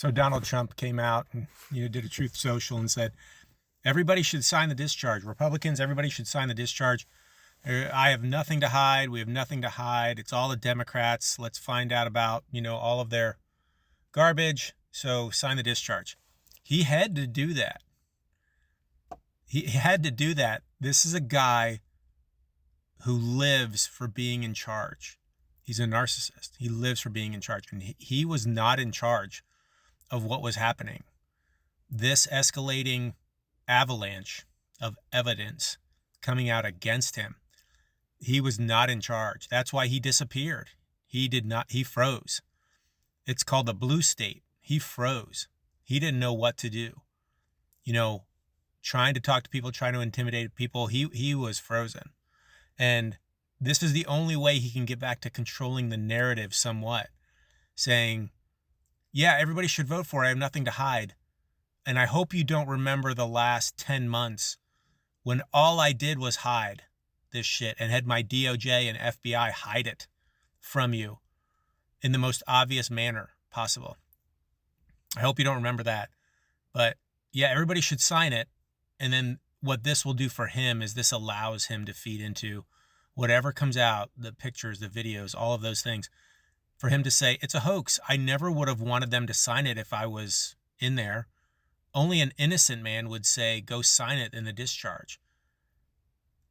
So Donald Trump came out and did a Truth Social and said everybody should sign the discharge. Republicans, everybody should sign the discharge. I have nothing to hide. We have nothing to hide. It's all the Democrats. Let's find out about all of their garbage. So sign the discharge. He had to do that. He had to do that. This is a guy who lives for being in charge. He's a narcissist. He lives for being in charge. And he was not in charge of what was happening. This escalating avalanche of evidence coming out against him. He was not in charge. That's why he disappeared. He froze. It's called the blue state. He froze. He didn't know what to do. Trying to talk to people, trying to intimidate people. He was frozen. And this is the only way he can get back to controlling the narrative somewhat. Saying, yeah, everybody should vote for it. I have nothing to hide. And I hope you don't remember the last 10 months when all I did was hide this shit and had my DOJ and FBI hide it from you in the most obvious manner possible. I hope you don't remember that. But yeah, everybody should sign it. And then what this will do for him is this allows him to feed into whatever comes out, the pictures, the videos, all of those things, for him to say, it's a hoax. I never would have wanted them to sign it if I was in there. Only an innocent man would say, go sign it in the discharge.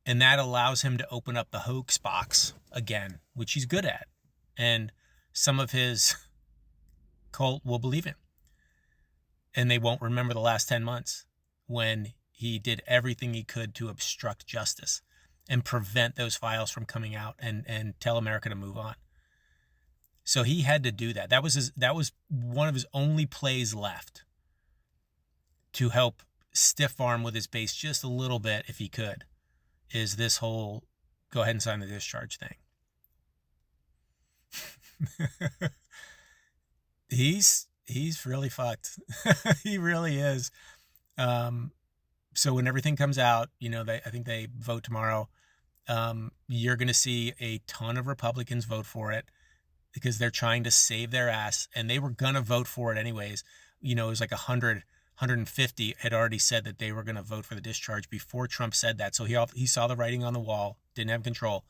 And that allows him to open up the hoax box again, which he's good at. And some of his cult will believe him. And they won't remember the last 10 months when he did everything he could to obstruct justice and prevent those files from coming out and tell America to move on. So he had to do that. That was one of his only plays left to help stiff arm with his base just a little bit, if he could, is this whole go ahead and sign the discharge thing. He's really fucked. He really is. So when everything comes out, I think they vote tomorrow. You're going to see a ton of Republicans vote for it because they're trying to save their ass, and they were going to vote for it anyways. It was like 150 had already said that they were going to vote for the discharge before Trump said that. So he saw the writing on the wall, didn't have control.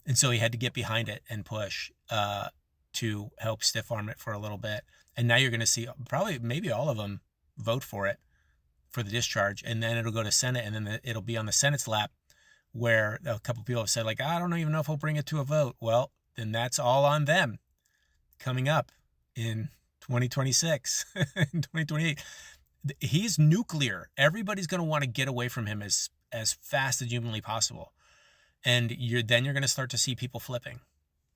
And so he had to get behind it and push to help stiff arm it for a little bit. And now you're going to see maybe all of them vote for it, for the discharge. And then it'll go to Senate, and then it'll be on the Senate's lap, where a couple people have said, like, I don't even know if we'll bring it to a vote. Well, then that's all on them coming up in 2026, in 2028. He's nuclear. Everybody's going to want to get away from him as fast as humanly possible. And then you're going to start to see people flipping.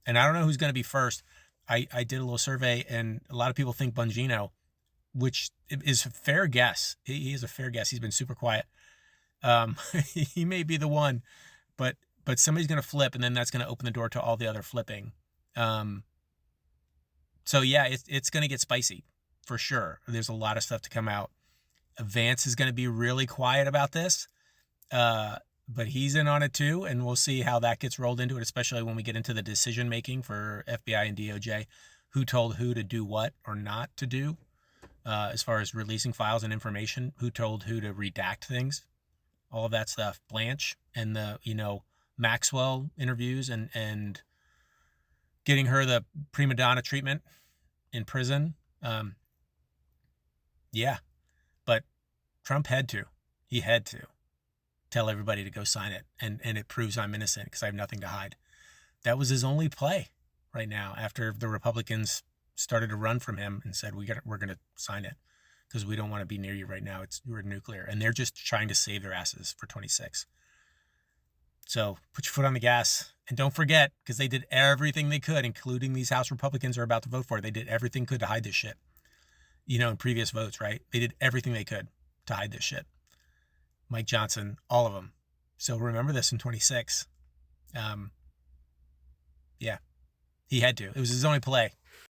And I don't know who's going to be first. I did a little survey, and a lot of people think Bongino, which is a fair guess. He is a fair guess. He's been super quiet. He may be the one, but somebody's going to flip, and then that's going to open the door to all the other flipping. So yeah, it's going to get spicy for sure. There's a lot of stuff to come out. Vance is going to be really quiet about this, but he's in on it too, and we'll see how that gets rolled into it, especially when we get into the decision making for FBI and DOJ, who told who to do what or not to do, as far as releasing files and information, who told who to redact things, all of that stuff. Blanche and the Maxwell interviews and getting her the prima donna treatment in prison. Yeah, but Trump had to tell everybody to go sign it. And it proves I'm innocent because I have nothing to hide. That was his only play right now after the Republicans started to run from him and said, we're going to sign it because we don't want to be near you right now. We're nuclear. And they're just trying to save their asses for 26. So put your foot on the gas, and don't forget, because they did everything they could, including these House Republicans are about to vote for it. They did everything they could to hide this shit. In previous votes, right? They did everything they could to hide this shit. Mike Johnson, all of them. So remember this in 26. Yeah, he had to. It was his only play.